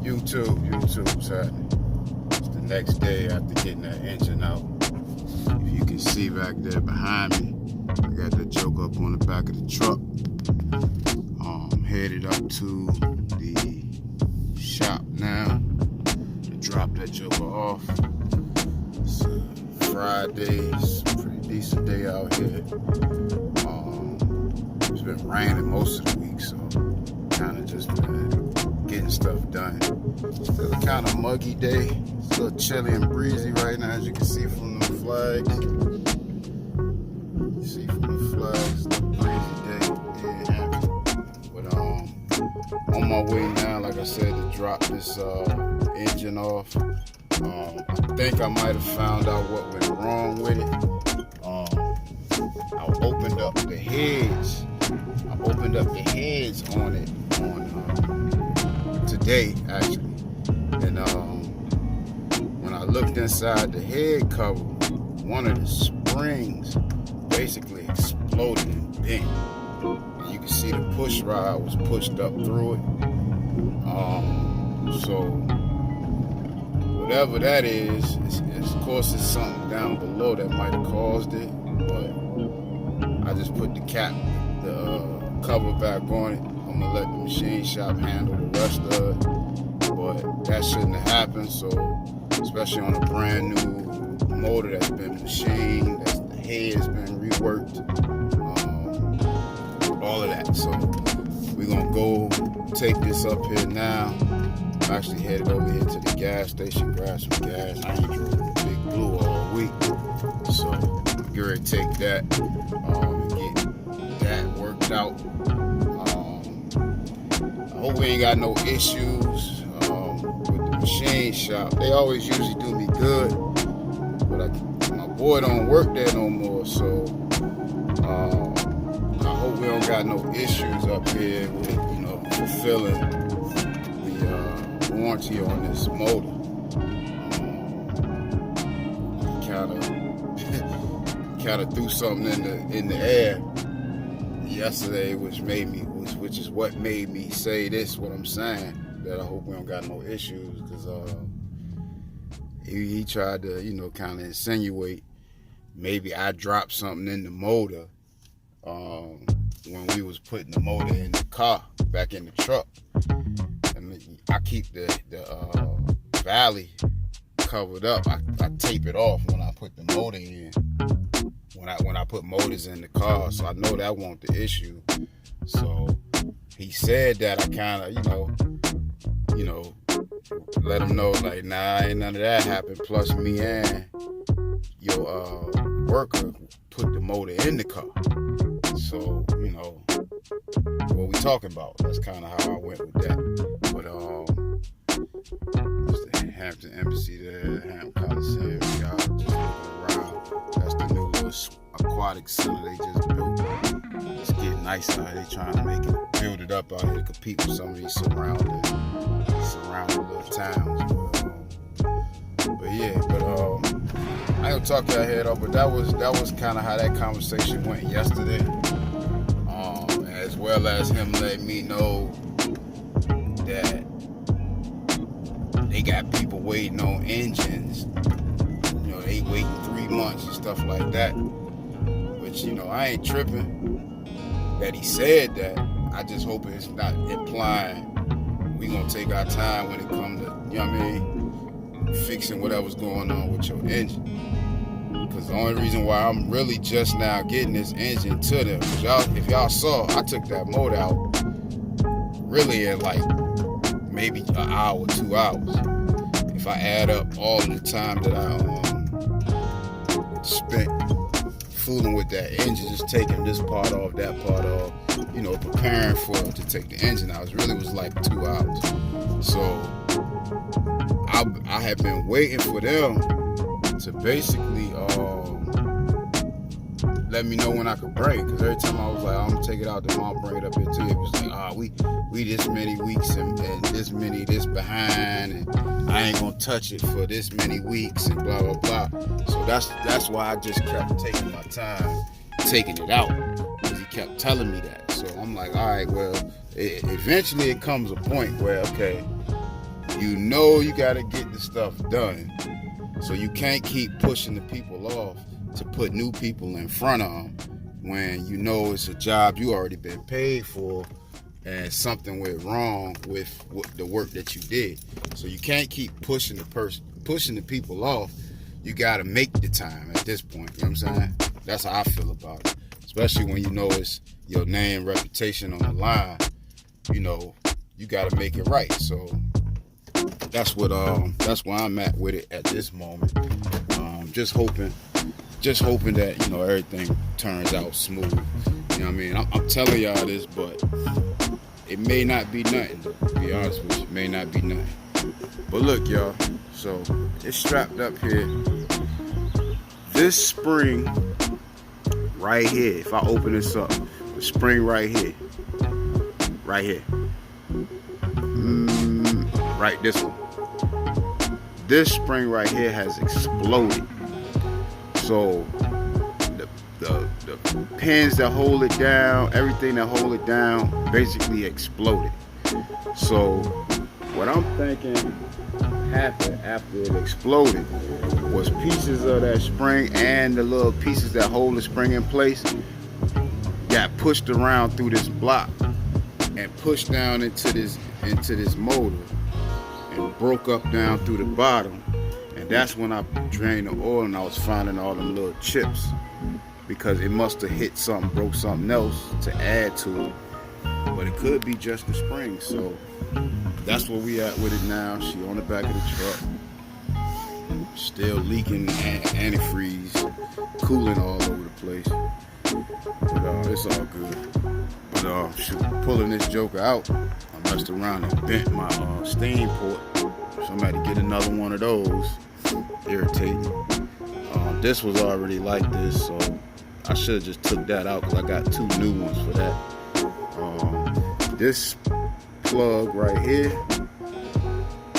YouTube's happening. It's the next day after getting that engine out. If you can see back there behind me, I got that joke up on the back of the truck. Headed up to the shop now to drop that joker off. It's Friday, it's a pretty decent day out here. It's been raining most of the week, so kind of just been getting stuff done. Still a kind of muggy day. It's a little chilly and breezy right now, as you can see from the flags. You see from the flags, it's a breezy day. Yeah. But on my way now, like I said, to drop this engine off. I think I might have found out what went wrong with it. I opened up the heads. On it today, actually. And when I looked inside the head cover, one of the springs basically exploded and bent. And you can see the push rod was pushed up through it. So whatever that is, of course it's something down below that might have caused it. But I just put the cover back on it. I'm gonna let the machine shop handle the rest of it. But that shouldn't have happened. So, especially on a brand new motor that's been machined, the head's been reworked, all of that. So we're gonna go take this up here now. I'm actually headed over here to the gas station, grab some gas. I ain't drove Big Blue all week, so I'm getting ready to take that and get that worked out. I hope we ain't got no issues with the machine shop. They always usually do me good, but my boy don't work there no more, so I hope we don't got no issues up here with, fulfilling the warranty on this motor. Kind of threw something in the air yesterday, which is what made me say this. What I'm saying, that I hope we don't got no issues, because he tried to kind of insinuate maybe I dropped something in the motor when we was putting the motor in the car back in the truck. And I keep the valley covered up. I tape it off when I put the motor in. When I put motors in the car, so I know that wasn't the issue. So he said that I kind of, let him know, like, nah, ain't none of that happened. Plus, me and your worker put the motor in the car. So, what we talking about? That's kind of how I went with that. But it's the Hampton Embassy there, Hampton Coliseum. Y'all just looking around. That's the new aquatic center they just built. It's getting nice out here. They trying to build it up out here to compete with some of these surrounding little towns. But I ain't gonna talk to that head off. But that was kind of how that conversation went yesterday. As well as him letting me know that they got people waiting on engines. They waiting 3 months and stuff like that. Which, I ain't tripping that he said that. I just hope it's not implying we gonna take our time when it comes to, fixing whatever's going on with your engine. Because the only reason why I'm really just now getting this engine to them, if y'all saw, I took that motor out really in like maybe an hour, 2 hours. If I add up all of the time that I spent fooling with that engine, just taking this part off, that part off, preparing for it to take the engine out, it really was like 2 hours. So I have been waiting for them to basically let me know when I could bring it, because every time I was like, I'm gonna take it out, then I'll bring it up here too. It was like, we this many weeks and this behind, and I ain't gonna touch it for this many weeks and blah blah blah. So that's why I just kept taking my time taking it out, because he kept telling me that. So I'm like, all right, well, eventually it comes a point where, okay, You know you got to get the stuff done. So you can't keep pushing the people off to put new people in front of them when you know it's a job you already been paid for and something went wrong with the work that you did. So you can't keep pushing the people off. You got to make the time at this point. You know what I'm saying? That's how I feel about it. Especially when you know it's your name, reputation on the line. You know, you got to make it right. So that's where I'm at with it at this moment. Just hoping that, you know, everything turns out smooth. You know what I mean? I'm telling y'all this, but it may not be nothing, to be honest with you. It may not be nothing. But look, y'all, so it's strapped up here. This spring right here, if I open this up, the spring right here, right this one. This spring right here has exploded. So the pins that hold it down, everything that hold it down basically exploded. So what I'm thinking happened after it exploded was pieces of that spring and the little pieces that hold the spring in place got pushed around through this block and pushed down into this motor and broke up down through the bottom. And that's when I drained the oil and I was finding all them little chips, because it must have hit something, broke something else to add to it. But it could be just the spring. So that's where we at with it now. She on the back of the truck, still leaking antifreeze, cooling all over the place. But it's all good. But shoot, pulling this joker out, I messed around and bent my steam port. So I'm about to get another one of those. Irritating. This was already like this, so I should have just took that out because I got two new ones for that. This plug right here,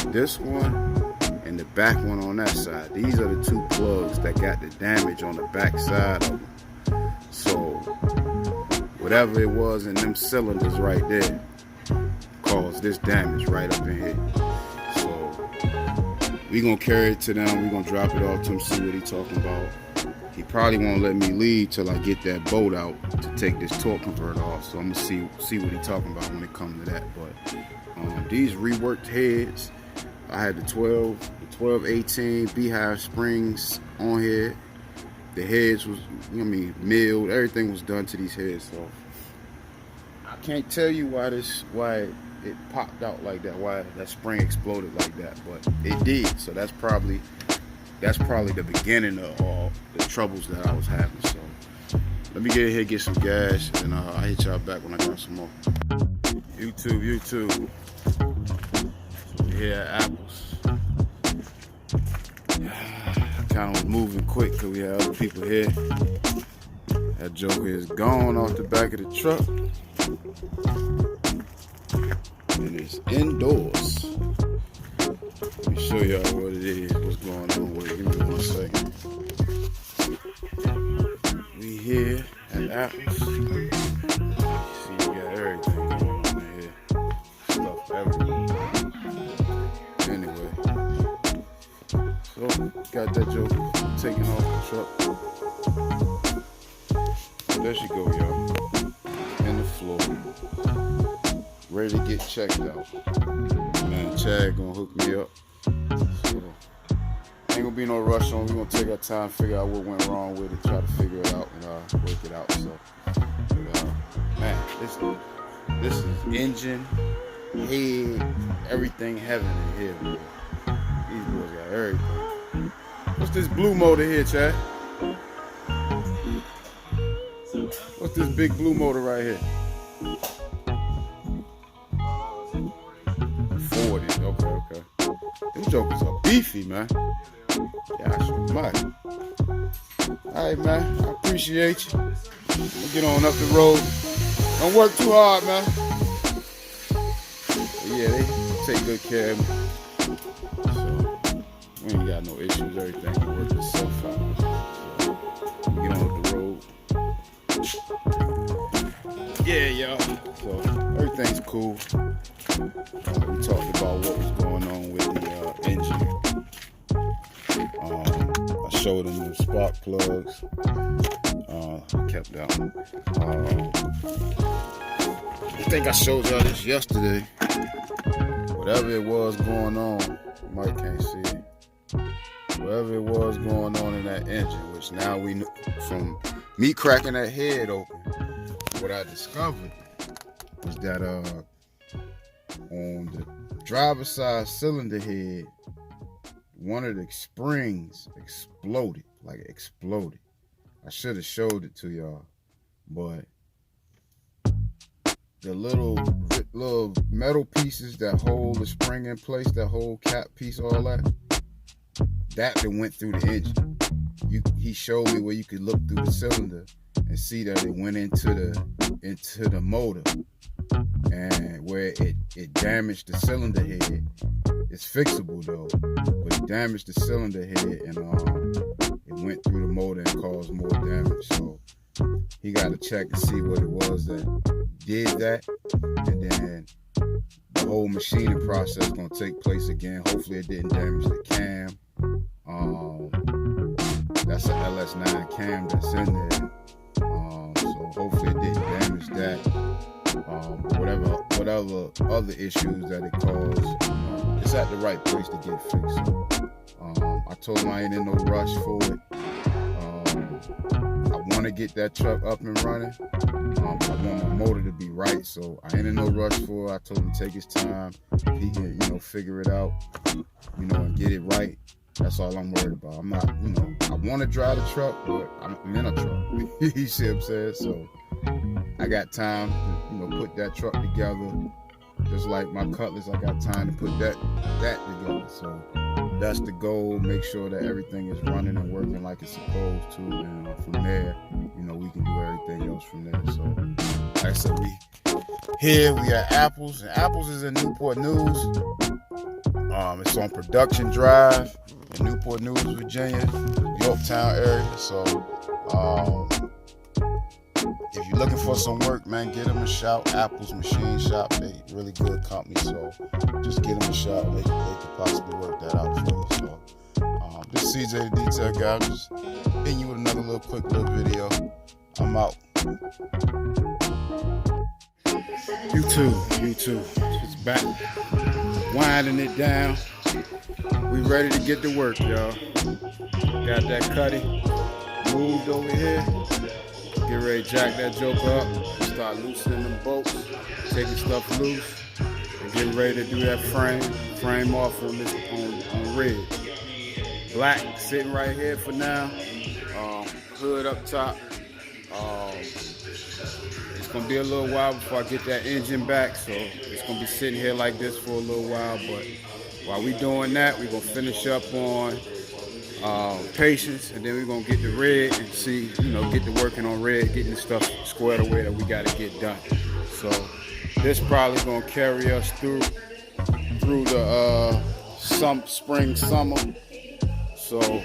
this one, and the back one on that side. These are the two plugs that got the damage on the back side of them. So whatever it was in them cylinders right there caused this damage right up in here. So we gonna carry it to them. We gonna drop it off to him, see what he talking about. He probably won't let me leave till I get that bolt out to take this torque converter off. So I'm gonna see what he talking about when it comes to that. But these reworked heads, I had the 1218 Beehive springs on here. The heads was, milled. Everything was done to these heads. So I can't tell you why it popped out like that, why that spring exploded like that, but it did. So that's probably the beginning of all the troubles that I was having. So let me get here, get some gas, and I'll hit y'all back when I got some more. YouTube. So we here at Apples. I kind of was moving quick because we had other people here. That joker is gone off the back of the truck. And it's indoors. Let me show y'all what it is, what's going on with it. Give me 1 second. We here at Apples. See, we got everything going on in here. Stuff everywhere. Anyway. So, got that joker taken off the truck. There she go, y'all. In the floor. Ready to get checked out. Man, Chad gonna hook me up. So, ain't gonna be no rush on. We gonna take our time, figure out what went wrong with it, try to figure it out, and work it out. So, man, this is engine, head, everything heaven in here, bro. These boys got everything. What's this blue motor here, Chad? What's this big blue motor right here? 40, okay. Them jokers are beefy, man. Gosh almighty. Alright, man, I appreciate you. We'll get on up the road. Don't work too hard, man. But yeah, they take good care of me. So, we ain't got no issues. Everything can work itself out. So, get on up the road. Yeah, y'all. So, everything's cool. We talked about what was going on with showed him the spark plugs. I kept that one. I think I showed y'all this yesterday. Whatever it was going on, Mike can't see it. Whatever it was going on in that engine, which now we know from me cracking that head open, what I discovered was that on the driver's side cylinder head, one of the springs exploded, like it exploded. I should have showed it to y'all, but the little metal pieces that hold the spring in place, that whole cap piece, all that went through the engine. He showed me where you could look through the cylinder and see that it went into the motor, and where it damaged the cylinder head. It's fixable though, but it damaged the cylinder head, and it went through the motor and caused more damage. So he got to check and see what it was that did that, and then the whole machining process gonna take place again. Hopefully it didn't damage the cam. That's an LS9 cam that's in there. So hopefully it didn't damage that. Whatever other issues that it caused, it's at the right place to get fixed. I told him I ain't in no rush for it. I want to get that truck up and running. I want my motor to be right, so I ain't in no rush for it. I told him to take his time. He can, figure it out, and get it right. That's all I'm worried about. I'm not, I want to drive the truck, but I'm in a truck. You see what I'm saying? So I got time to, put that truck together. Just like my Cutlass, I got time to put that together. So that's the goal. Make sure that everything is running and working like it's supposed to. And from there, we can do everything else from there. So like I said, we at Apples. And Apples is in Newport News. It's on Production Drive in Newport News, Virginia, Yorktown area. So if you're looking for some work, man, give them a shout. Apples Machine Shop, they really good company. So just give them a shout. They could possibly work that out for you. So this is CJ the Detail Guy. I'm just hitting you with another quick video. I'm out. You too. Just back, winding it down. We ready to get to work, y'all. Got that cutty moved over here. Get ready to jack that joker up. Start loosening them bolts, taking stuff loose, and get ready to do that frame off on this on red. Black sitting right here for now. Hood up top. It's gonna be a little while before I get that engine back, so it's gonna be sitting here like this for a little while. But while we doing that, we're gonna finish up on Patience, and then we're gonna get the red and see, get to working on red, getting the stuff squared away that we gotta get done. So this probably gonna carry us through the spring, summer. So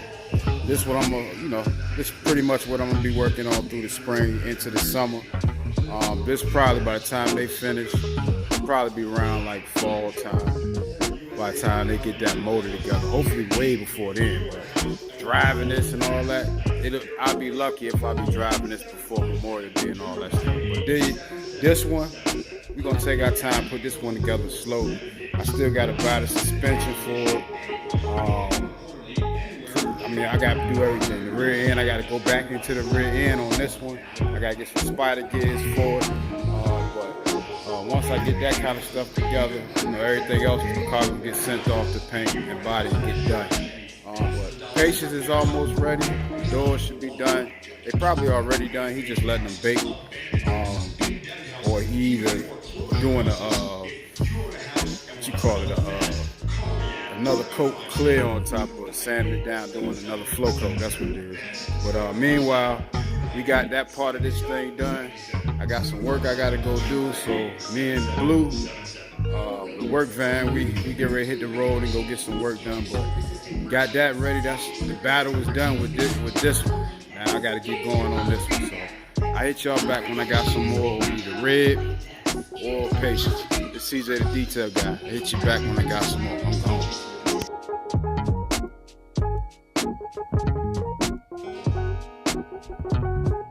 this what I'm gonna, this is pretty much what I'm gonna be working on through the spring into the summer. This probably by the time they finish, probably be around like fall time. By the time they get that motor together, hopefully way before then. But driving this and all that, I'll be lucky if I be driving this before Memorial Day and all that stuff. But this one, we're gonna take our time, put this one together slowly. I still gotta buy the suspension for it. I gotta do everything. The rear end, I gotta go back into the rear end on this one. I gotta get some spider gears for it. Once I get that kind of stuff together, everything else in the car will get sent off to paint and body and get done. But Patience is almost ready. The doors should be done. They probably already done. He just letting them bake. Or he either doing another coat clear on top of it, sanding it down, doing another flow coat. That's what it is. But meanwhile, we got that part of this thing done. I got some work I gotta go do, so me and Blue, the work van, we get ready to hit the road and go get some work done. But got that ready. The battle is done with this one. Now I gotta get going on this one. So I hit y'all back when I got some more, either red or Patience. It's CJ the Detail Guy. I hit you back when I got some more. I'm gone.